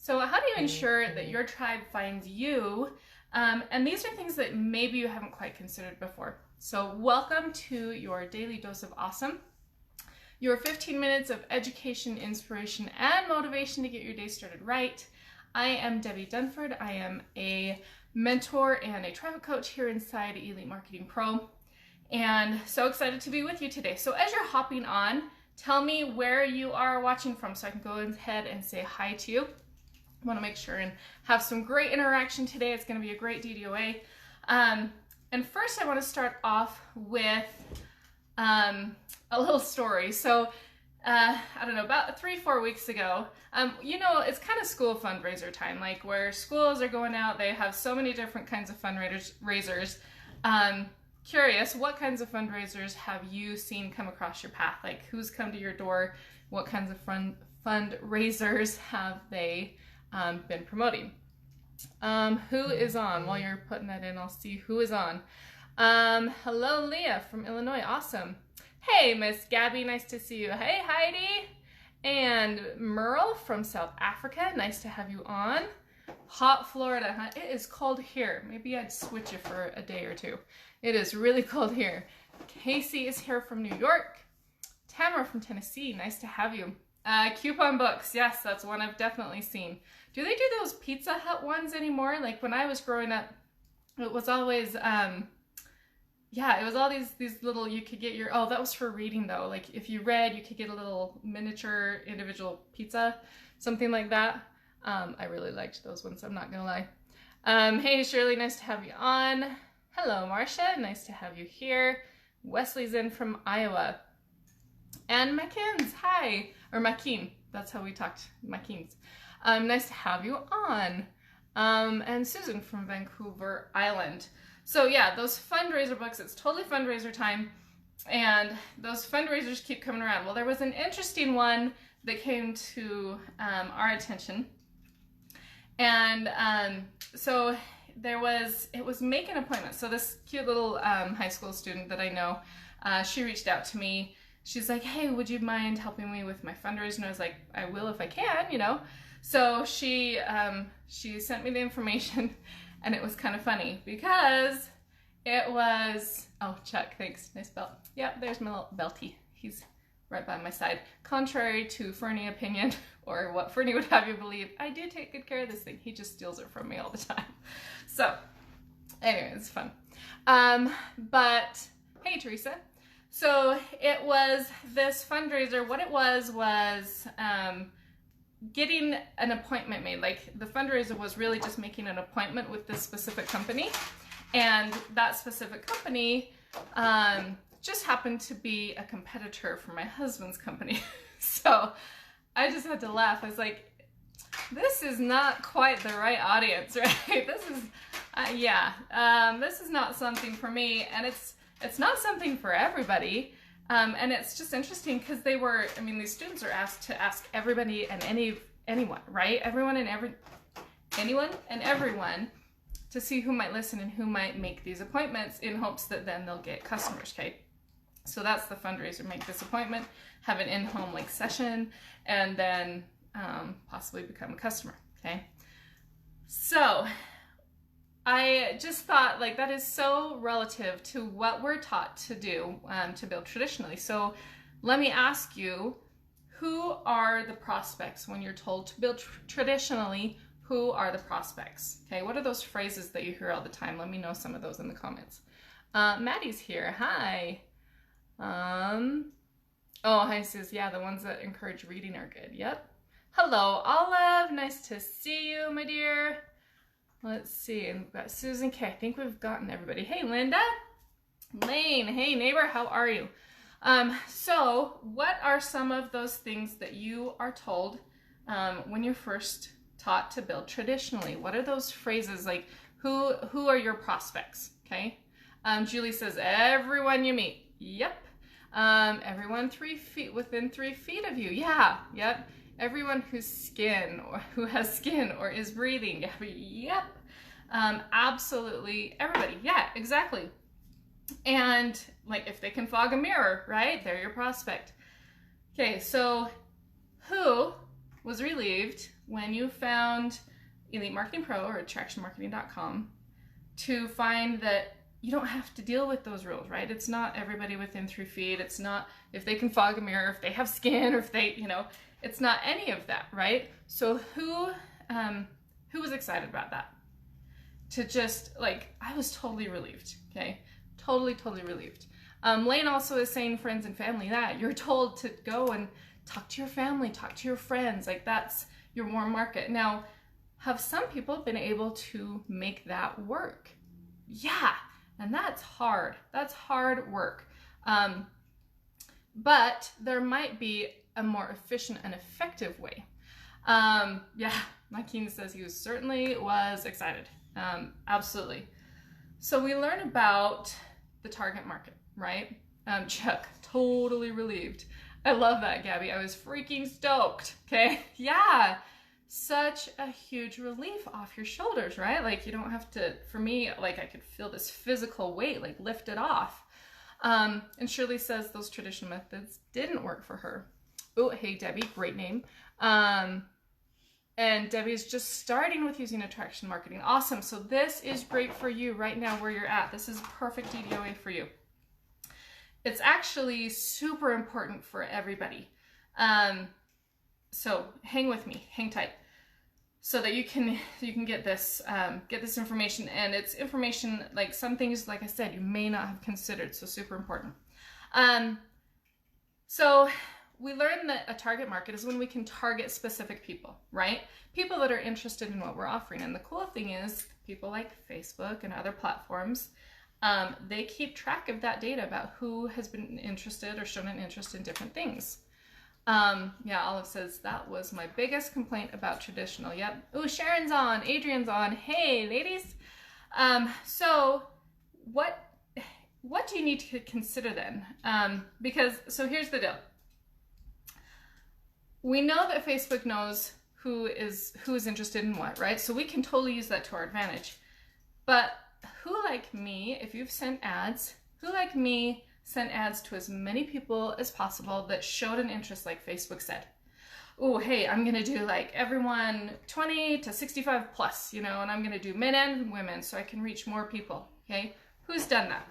So how do you ensure that your tribe finds you? And these are things that maybe you haven't quite considered before. So welcome to your Daily Dose of Awesome, your 15 minutes of education, inspiration, and motivation to get your day started right. I am Debbie Dunford. I am a mentor and a travel coach here inside Elite Marketing Pro, and so excited to be with you today. So as you're hopping on, tell me where you are watching from so I can go ahead and say hi to you. I want to make sure and have some great interaction today. It's going to be a great DDOA. And first I want to start off with a little story. So I don't know, about 3-4 weeks ago, it's kind of school fundraiser time, like where schools are going out, they have so many different kinds of fundraisers. Curious, what kinds of fundraisers have you seen come across your path? Like who's come to your door? What kinds of fundraisers have they been promoting? Who is on? While you're putting that in, I'll see who is on. Hello, Leah from Illinois. Awesome. Hey, Miss Gabby, nice to see you. Hey, Heidi. And Merle from South Africa, nice to have you on. Hot Florida, huh? It is cold here. Maybe I'd switch it for a day or two. It is really cold here. Casey is here from New York. Tamara from Tennessee, nice to have you. Coupon books, yes, that's one I've definitely seen. Do they do those Pizza Hut ones anymore? Like when I was growing up, it was always, it was all these little, you could get your, oh, that was for reading though. Like if you read, you could get a little miniature individual pizza, something like that. I really liked those ones, I'm not gonna lie. Hey Shirley, nice to have you on. Hello Marcia, nice to have you here. Wesley's in from Iowa. And McKins, hi. Or Makeen, that's how we talked, Makeens. Nice to have you on. And Susan from Vancouver Island. So yeah, those fundraiser books, it's totally fundraiser time. And those fundraisers keep coming around. Well, there was an interesting one that came to our attention. And so it was make an appointment. So this cute little high school student that I know, she reached out to me. She's like, hey, would you mind helping me with my fundraiser? And I was like, I will if I can, So she sent me the information, and it was kind of funny because it was, oh, Chuck, thanks, nice belt. Yep, there's my little belty. He's right by my side. Contrary to Fernie opinion, or what Fernie would have you believe, I do take good care of this thing. He just steals it from me all the time. So anyway, it's fun. But hey, Teresa. So it was this fundraiser. What it was getting an appointment made. Like the fundraiser was really just making an appointment with this specific company, and that specific company just happened to be a competitor for my husband's company. So I just had to laugh. I was like, this is not quite the right audience, right? This is, this is not something for me, and it's not something for everybody. And it's just interesting because these students are asked to ask everybody and anyone, right? Anyone and everyone to see who might listen and who might make these appointments in hopes that then they'll get customers, okay? So that's the fundraiser, make this appointment, have an in-home session, and then possibly become a customer, okay? So I just thought that is so relative to what we're taught to do to build traditionally. So let me ask you, who are the prospects when you're told to build traditionally? Who are the prospects? Okay, what are those phrases that you hear all the time? Let me know some of those in the comments. Maddie's here, hi. Hi, says, yeah, the ones that encourage reading are good, yep. Hello, Olive, nice to see you, my dear. Let's see, and we've got Susan K. I think we've gotten everybody. Hey, Linda. Lane, hey, neighbor, how are you? So what are some of those things that you are told when you're first taught to build traditionally? What are those phrases like, who are your prospects, okay? Julie says, everyone you meet. Yep. Everyone within 3 feet of you. Yeah, yep. Everyone who has skin or is breathing. Yep. Absolutely everybody. Yeah, exactly. And if they can fog a mirror, right? They're your prospect. Okay, so who was relieved when you found Elite Marketing Pro or attractionmarketing.com to find that you don't have to deal with those rules, right? It's not everybody within 3 feet. It's not if they can fog a mirror, if they have skin, or if they, it's not any of that, right? So who was excited about that? To just I was totally relieved, okay? Totally relieved. Lane also is saying friends and family that you're told to go and talk to your family, talk to your friends, that's your warm market. Now, have some people been able to make that work? Yeah, and that's hard. That's hard work. But there might be a more efficient and effective way. Yeah, Makeen says he certainly was excited. Absolutely. So we learn about the target market, right? Chuck, totally relieved. I love that, Gabby. I was freaking stoked, okay? Yeah, such a huge relief off your shoulders, right? You don't have to, for me, I could feel this physical weight, lifted off. And Shirley says those traditional methods didn't work for her. Oh, hey, Debbie, great name. And Debbie's just starting with using attraction marketing. Awesome. So this is great for you right now where you're at. This is perfect DDOA for you. It's actually super important for everybody. So hang with me, hang tight, so that you can get this information. And it's information, some things, like I said, you may not have considered. So super important. So we learned that a target market is when we can target specific people, right? People that are interested in what we're offering. And the cool thing is people like Facebook and other platforms, they keep track of that data about who has been interested or shown an interest in different things. Yeah, Olive says that was my biggest complaint about traditional. Yep. Oh, Sharon's on, Adrian's on. Hey, ladies. So what do you need to consider then? So here's the deal. We know that Facebook knows who is interested in what, right? So we can totally use that to our advantage. But who like me, if you've sent ads, who like me sent ads to as many people as possible that showed an interest, like Facebook said? Oh, hey, I'm going to do everyone 20 to 65 plus, and I'm going to do men and women so I can reach more people, okay? Who's done that?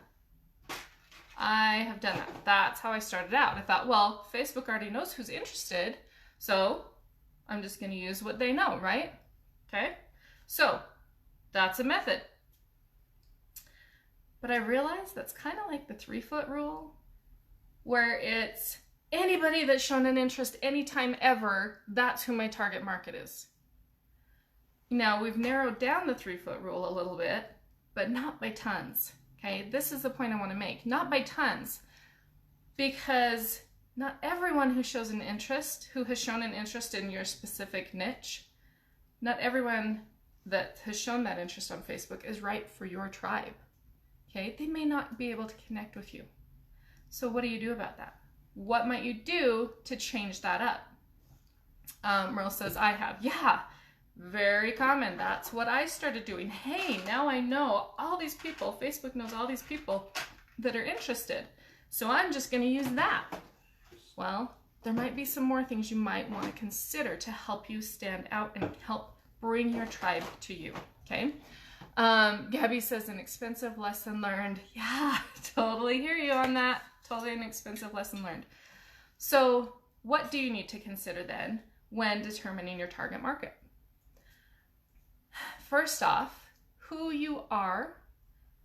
I have done that. That's how I started out. I thought, well, Facebook already knows who's interested, so I'm just going to use what they know, right? Okay? So that's a method. But I realized that's kind of like the 3-foot rule, where it's anybody that's shown an interest anytime ever, that's who my target market is. Now, we've narrowed down the 3-foot rule a little bit, but not by tons. Okay, this is the point I want to make. Not by tons, because not everyone who shows an interest, who has shown an interest in your specific niche, not everyone that has shown that interest on Facebook is right for your tribe. Okay, they may not be able to connect with you. So what do you do about that? What might you do to change that up? Merle says, I have. Yeah, very common. That's what I started doing. Hey, now I know all these people. Facebook knows all these people that are interested. So I'm just going to use that. Well, there might be some more things you might want to consider to help you stand out and help bring your tribe to you. Okay. Gabby says an expensive lesson learned. Yeah, totally hear you on that. Totally an expensive lesson learned. So what do you need to consider then when determining your target market? First off, who you are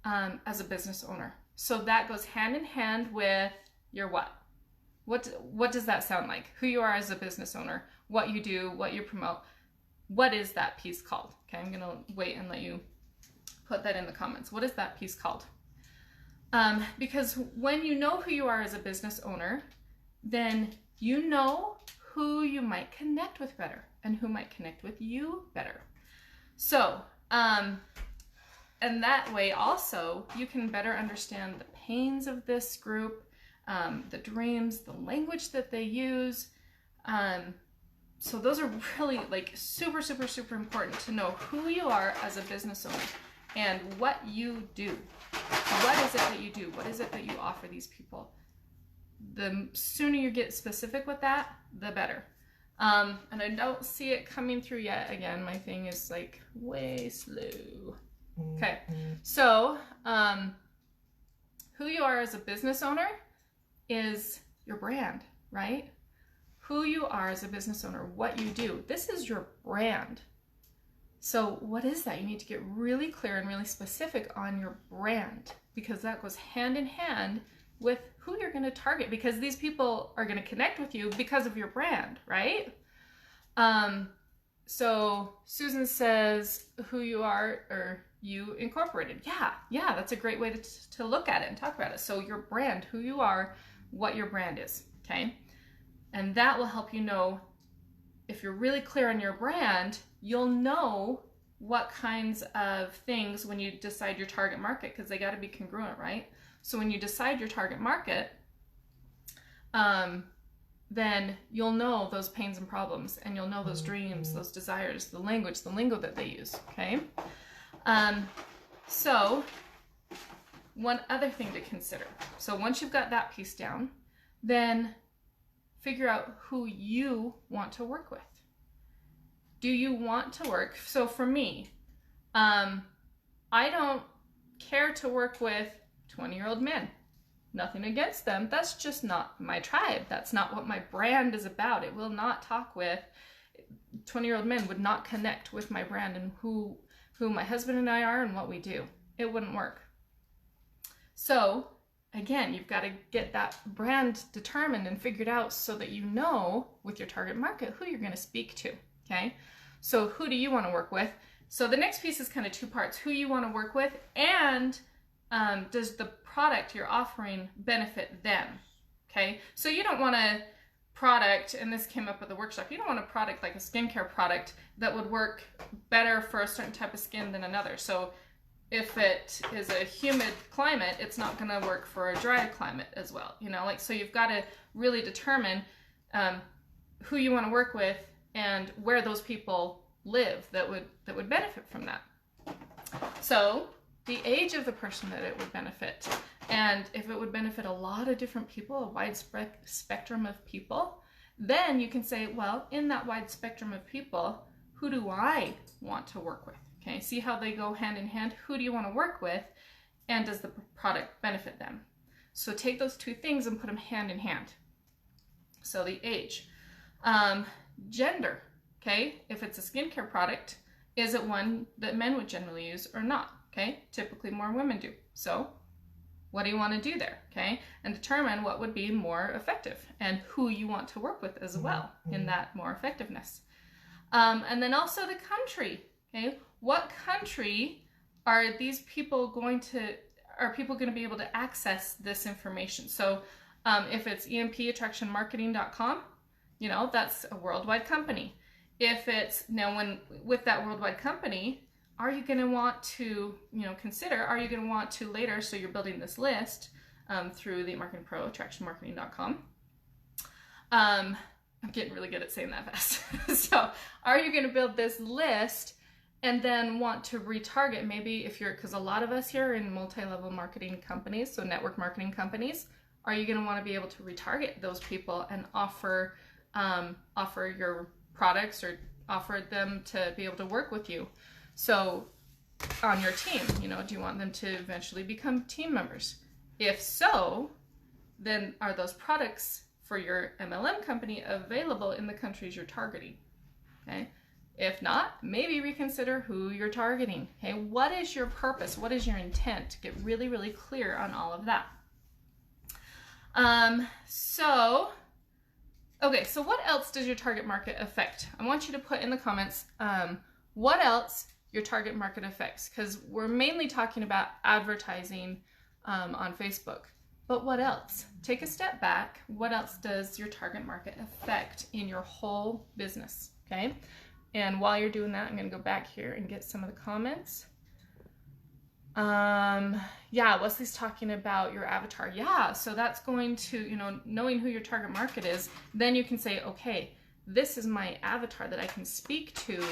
as a business owner. So that goes hand in hand with your what. What does that sound like? Who you are as a business owner, what you do, what you promote. What is that piece called? Okay, I'm going to wait and let you put that in the comments. What is that piece called? Because when you know who you are as a business owner, then you know who you might connect with better and who might connect with you better. So, and that way also you can better understand the pains of this group, the dreams, the language that they use. So those are really super, super, super important to know who you are as a business owner and what you do. What is it that you do? What is it that you offer these people? The sooner you get specific with that, the better. And I don't see it coming through yet. Again, my thing is like way slow. Okay, so who you are as a business owner is your brand, right? Who you are as a business owner, what you do. This is your brand. So what is that? You need to get really clear and really specific on your brand, because that goes hand in hand with who you're going to target, because these people are going to connect with you because of your brand, right? So Susan says who you are, or you incorporated. Yeah, that's a great way to look at it and talk about it. So your brand, who you are, what your brand is, okay? And that will help you know, if you're really clear on your brand, you'll know what kinds of things when you decide your target market, because they got to be congruent, right? So when you decide your target market, then you'll know those pains and problems, and you'll know those dreams, those desires, the language, the lingo that they use, okay? So one other thing to consider. So once you've got that piece down, then figure out who you want to work with. Do you want to work? So for me, I don't care to work with 20-year-old men. Nothing against them. That's just not my tribe. That's not what my brand is about. It will not talk with 20-year-old men, would not connect with my brand and who my husband and I are and what we do. It wouldn't work. So again, you've got to get that brand determined and figured out so that you know with your target market who you're going to speak to, okay? So who do you want to work with? So the next piece is kind of two parts: who you want to work with, and does the product you're offering benefit them, okay? So you don't want a product, and this came up with the workshop, you don't want a product like a skincare product that would work better for a certain type of skin than another. So if it is a humid climate, it's not going to work for a dry climate as well, you know, like, so you've got to really determine who you want to work with and where those people live that would benefit from that. So the age of the person that it would benefit, and if it would benefit a lot of different people, a wide spectrum of people, then you can say, well, in that wide spectrum of people, who do I want to work with? Okay, see how they go hand in hand? Who do you want to work with, and does the product benefit them? So take those two things and put them hand in hand. So the age. Gender, okay? If it's a skincare product, is it one that men would generally use or not? Okay, typically more women do. So what do you want to do there? Okay, and determine what would be more effective and who you want to work with as well in that more effectiveness. And then also the country, okay? What country are these people going to be able to access this information? So if it's attractionmarketing.com, you know, that's a worldwide company. If it's, now with that worldwide company, are you going to want to, you know, consider, are you going to want to later, so you're building this list through the Marketing Pro, attractionmarketing.com. I'm getting really good at saying that fast. So are you going to build this list and then want to retarget, maybe if you're, because a lot of us here are in multi-level marketing companies, so network marketing companies, are you going to want to be able to retarget those people and offer your products or offer them to be able to work with you? So on your team, you know, do you want them to eventually become team members? If so, then are those products for your MLM company available in the countries you're targeting? Okay. If not, maybe reconsider who you're targeting. Okay. What is your purpose? What is your intent? Get really, really clear on all of that. Okay, so what else does your target market affect? I want you to put in the comments what else your target market affects, because we're mainly talking about advertising on Facebook. But what else? Take a step back. What else does your target market affect in your whole business? Okay, and while you're doing that, I'm going to go back here and get some of the comments. Yeah, Wesley's talking about your avatar. Yeah, so that's going to, you know, knowing who your target market is, then you can say, okay, this is my avatar that I can speak to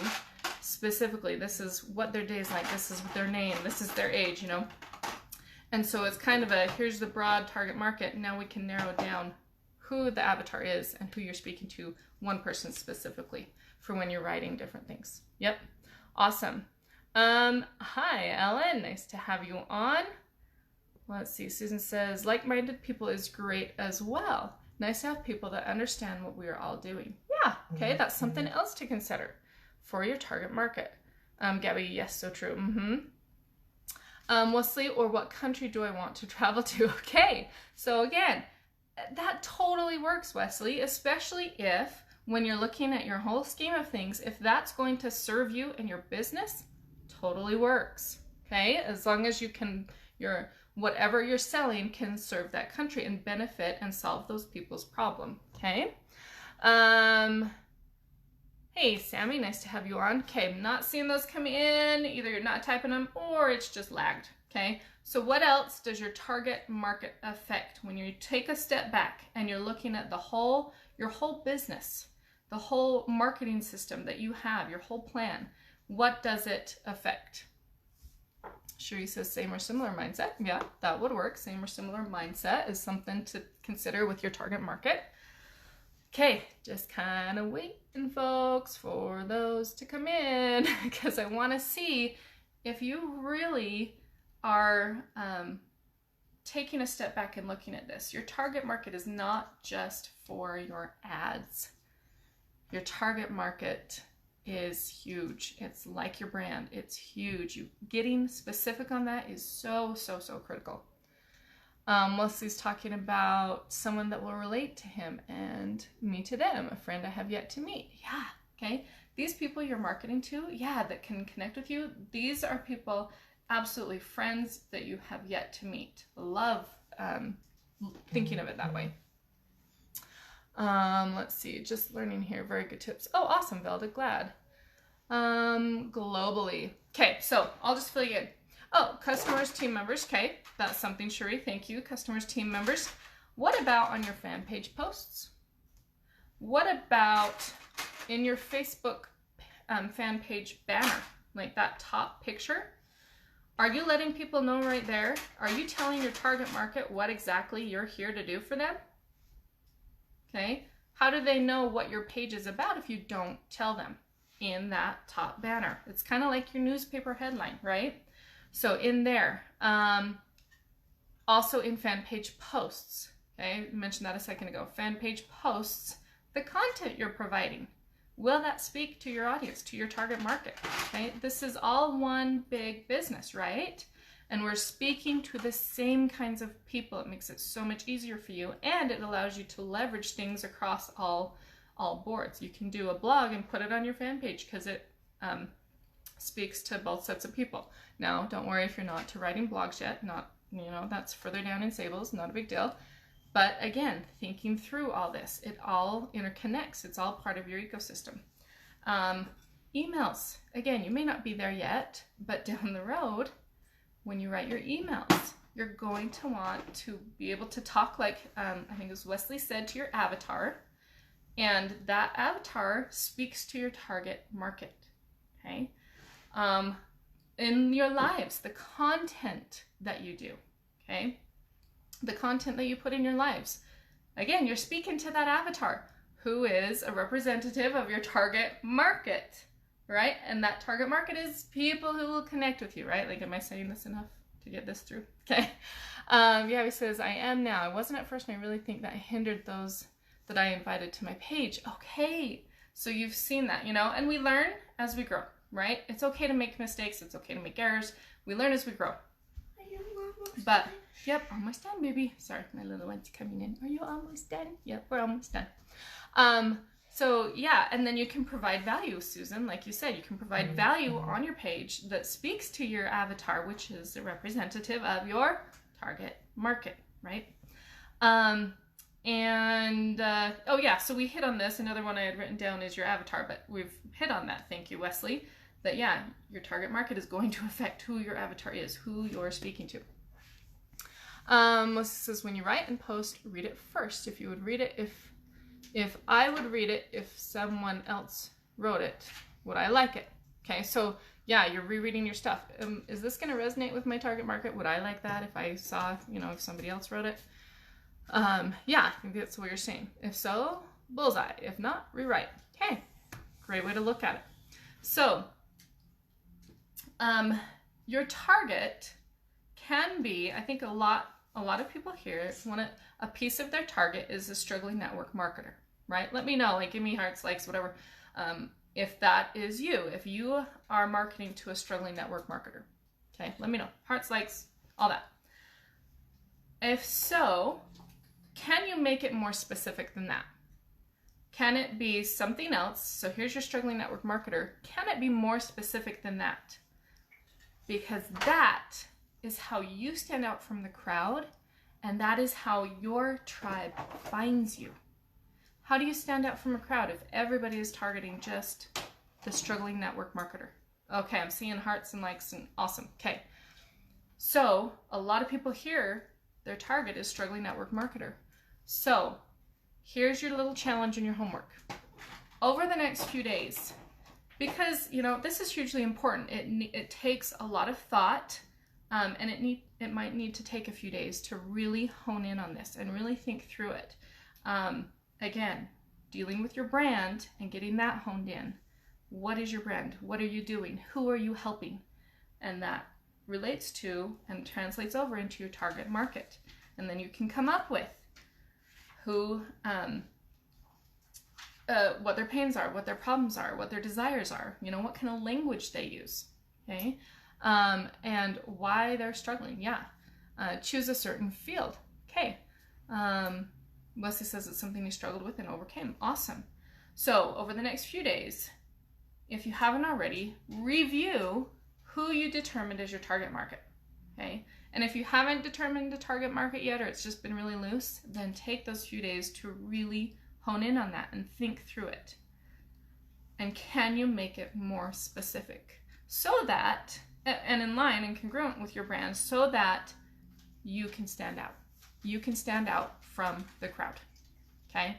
specifically. This is what their day is like. This is their name. This is their age, you know. And so it's kind of a, here's the broad target market. Now we can narrow down who the avatar is and who you're speaking to, one person specifically, for when you're writing different things. Yep. Awesome. Hi, Ellen. Nice to have you on. Let's see. Susan says, like-minded people is great as well. Nice to have people that understand what we are all doing. Yeah. Okay. That's something else to consider for your target market. Gabby, yes, so true. Wesley, or what country do I want to travel to? Okay. So again, that totally works, Wesley, especially if when you're looking at your whole scheme of things, if that's going to serve you and your business, totally works. Okay. As long as you can, whatever you're selling can serve that country and benefit and solve those people's problem. Okay. Hey, Sammy, nice to have you on. Okay, I'm not seeing those come in. Either you're not typing them or it's just lagged. Okay, so what else does your target market affect when you take a step back and you're looking at your whole business, the whole marketing system that you have, your whole plan? What does it affect? Sherry says same or similar mindset. Yeah, that would work. Same or similar mindset is something to consider with your target market. Okay, just kind of waiting, folks, for those to come in because I want to see if you really are taking a step back and looking at this. Your target market is not just for your ads. Your target market is huge. It's like your brand. It's huge. Getting specific on that is so, so, so critical. Leslie's talking about someone that will relate to him and me to them, a friend I have yet to meet. Yeah, okay. These people you're marketing to, yeah, that can connect with you. These are people, absolutely friends that you have yet to meet. Love thinking of it that way. Let's see, just learning here. Very good tips. Oh, awesome, Velda, glad. Globally. Okay, so I'll just fill you in. Oh, customers, team members. Okay, that's something, Sherry. Thank you. Customers, team members. What about on your fan page posts? What about in your Facebook fan page banner, like that top picture? Are you letting people know right there? Are you telling your target market what exactly you're here to do for them? Okay, how do they know what your page is about if you don't tell them in that top banner? It's kind of like your newspaper headline, right? So in there, also in fan page posts, okay, I mentioned that a second ago, fan page posts, the content you're providing, will that speak to your audience, to your target market, okay? This is all one big business, right? And we're speaking to the same kinds of people. It makes it so much easier for you, and it allows you to leverage things across all boards. You can do a blog and put it on your fan page because it speaks to both sets of people. Now, don't worry if you're not to writing blogs yet. Not, that's further down in Sables, not a big deal. But again, thinking through all this, it all interconnects. It's all part of your ecosystem. Emails. Again, you may not be there yet, but down the road, when you write your emails, you're going to want to be able to talk like, I think as Wesley said, to your avatar. And that avatar speaks to your target market, okay? In your lives, the content that you do, okay? The content that you put in your lives. Again, you're speaking to that avatar who is a representative of your target market, right? And that target market is people who will connect with you, right? Like, am I saying this enough to get this through? Okay. Yeah, he says, I am now. I wasn't at first, and I really think that hindered those that I invited to my page. Okay. So you've seen that, and we learn as we grow, right? It's okay to make mistakes. It's okay to make errors. We learn as we grow. But, yep, almost done, baby. Sorry, my little one's coming in. Are you almost done? Yep, we're almost done. So, yeah, and then you can provide value, Susan. Like you said, you can provide value on your page that speaks to your avatar, which is a representative of your target market, right? Oh, yeah, so we hit on this. Another one I had written down is your avatar, but we've hit on that. Thank you, Wesley. That, yeah, your target market is going to affect who your avatar is, who you're speaking to. Melissa says, when you write and post, read it first. If you would read it, if I would read it, if someone else wrote it, would I like it? Okay, so yeah, you're rereading your stuff. Is this going to resonate with my target market? Would I like that if I saw, if somebody else wrote it? Yeah, I think that's what you're saying. If so, bullseye. If not, rewrite. Okay, great way to look at it. So, your target can be, I think a lot of people here a piece of their target is a struggling network marketer, right? Let me know, like give me hearts, likes, whatever. If that is you, if you are marketing to a struggling network marketer, okay, let me know. Hearts, likes, all that. If so, can you make it more specific than that? Can it be something else? So here's your struggling network marketer. Can it be more specific than that? Because that is how you stand out from the crowd, and that is how your tribe finds you. How do you stand out from a crowd if everybody is targeting just the struggling network marketer? Okay, I'm seeing hearts and likes and awesome. Okay, so a lot of people here, their target is struggling network marketer. So here's your little challenge and your homework. Over the next few days, because, you know, this is hugely important. It takes a lot of thought, and it might need to take a few days to really hone in on this and really think through it. Again, dealing with your brand and getting that honed in. What is your brand? What are you doing? Who are you helping? And that relates to and translates over into your target market. And then you can come up with who, what their pains are, what their problems are, what their desires are, you know, what kind of language they use, okay? And why they're struggling, yeah. Choose a certain field, okay. Leslie says it's something you struggled with and overcame, awesome. So over the next few days, if you haven't already, review who you determined as your target market, okay? And if you haven't determined the target market yet, or it's just been really loose, then take those few days to really hone in on that and think through it. And can you make it more specific so that, and in line and congruent with your brand, so that you can stand out. You can stand out from the crowd, okay?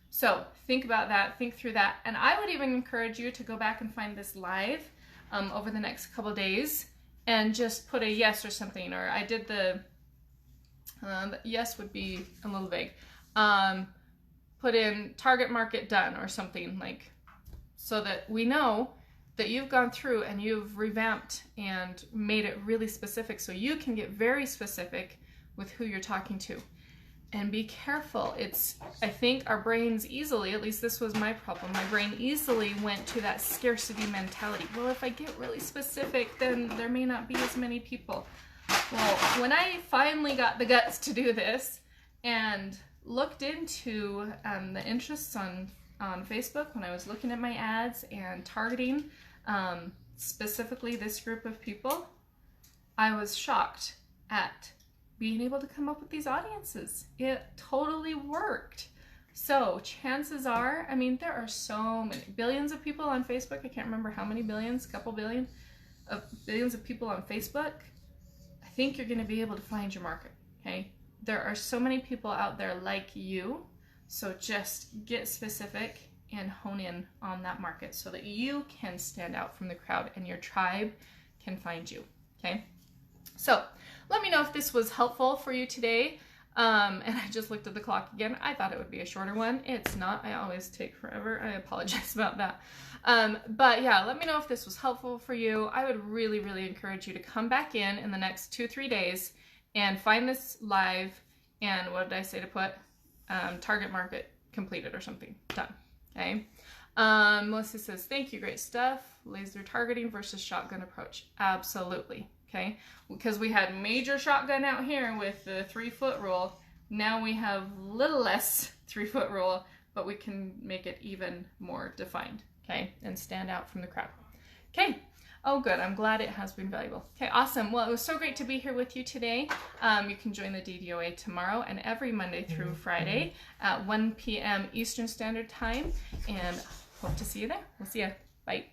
So think about that, think through that. And I would even encourage you to go back and find this live over the next couple of days and just put a yes or something. Or I did the yes would be a little vague. Put in target market done or something, like, so that we know that you've gone through and you've revamped and made it really specific, so you can get very specific with who you're talking to. And be careful. I think our brains easily, at least this was my problem, my brain easily went to that scarcity mentality. Well, if I get really specific, then there may not be as many people. Well, when I finally got the guts to do this and looked into the interests on Facebook, when I was looking at my ads and targeting specifically this group of people, I was shocked at being able to come up with these audiences. It totally worked. So chances are, I mean, there are so many billions of people on Facebook. I can't remember how many billions, couple billion of billions of people on Facebook. I think you're going to be able to find your market, okay? There are so many people out there like you, so just get specific and hone in on that market so that you can stand out from the crowd and your tribe can find you, okay? So let me know if this was helpful for you today. And I just looked at the clock again. I thought it would be a shorter one. It's not. I always take forever. I apologize about that. But yeah, let me know if this was helpful for you. I would really, really encourage you to come back in the next 2-3 days and find this live. And what did I say to put? Target market completed or something. Done. Okay. Melissa says, thank you. Great stuff. Laser targeting versus shotgun approach. Absolutely. Okay. Because we had major shotgun out here with the 3-foot rule. Now we have little less 3-foot rule, but we can make it even more defined. Okay. And stand out from the crowd. Okay. Oh, good. I'm glad it has been valuable. Okay, awesome. Well, it was so great to be here with you today. You can join the DDOA tomorrow and every Monday through Friday at 1 p.m. Eastern Standard Time. And hope to see you there. We'll see you. Bye.